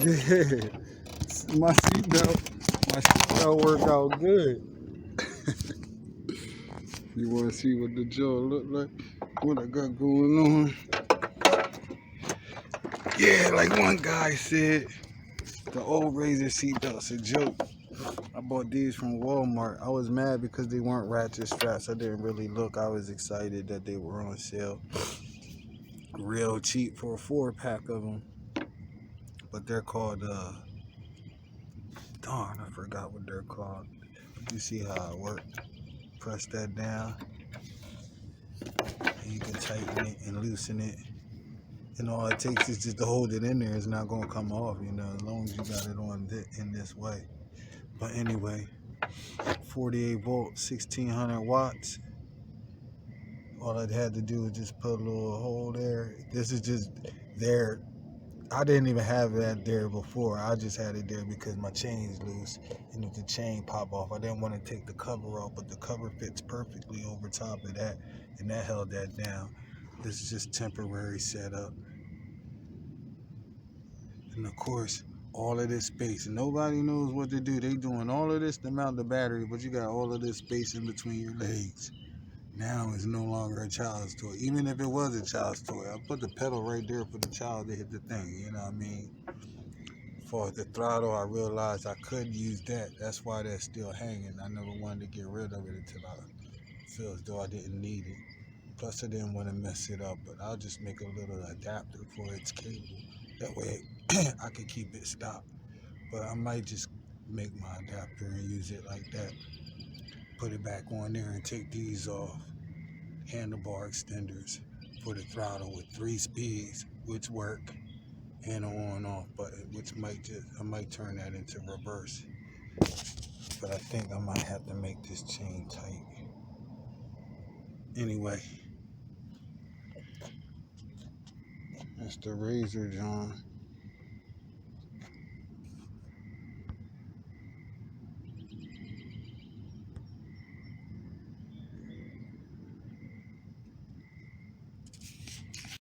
Yeah, my seatbelt work out good. You want to see what the jaw look like? What I got going on? Yeah, like one guy said, the old razor seatbelt's a joke. I bought these from Walmart. I was mad because they weren't ratchet straps. I didn't really look. I was excited that they were on sale. Real cheap for a 4-pack of them. But they're called, darn, I forgot what they're called. You see how it works. Press that down. And you can tighten it and loosen it. And all it takes is just to hold it in there. It's not going to come off, as long as you got it on in this way. But anyway, 48 volt, 1600 watts. All I had to do was just put a little hole there. This is just there. I didn't even have that there before. I just had it there because my chain's loose. And if the chain pop off, I didn't want to take the cover off, but the cover fits perfectly over top of that. And that held that down. This is just temporary setup. And of course, all of this space. And nobody knows what to do. They doing all of this to mount the battery, but you got all of this space in between your legs. Now it's no longer a child's toy. Even if it was a child's toy, I put the pedal right there for the child to hit the thing. You know what I mean? For the throttle, I realized I could use that. That's why that's still hanging. I never wanted to get rid of it until I feel as though I didn't need it. Plus, I didn't want to mess it up, but I'll just make a little adapter for its cable. That way, I can keep it stopped. But I might just make my adapter and use it like that. Put it back on there and take these off. Handlebar extenders for the throttle with 3 speeds, which work, and an on and off button, which I might turn that into reverse. But I think I might have to make this chain tight. Anyway, that's the razor, John.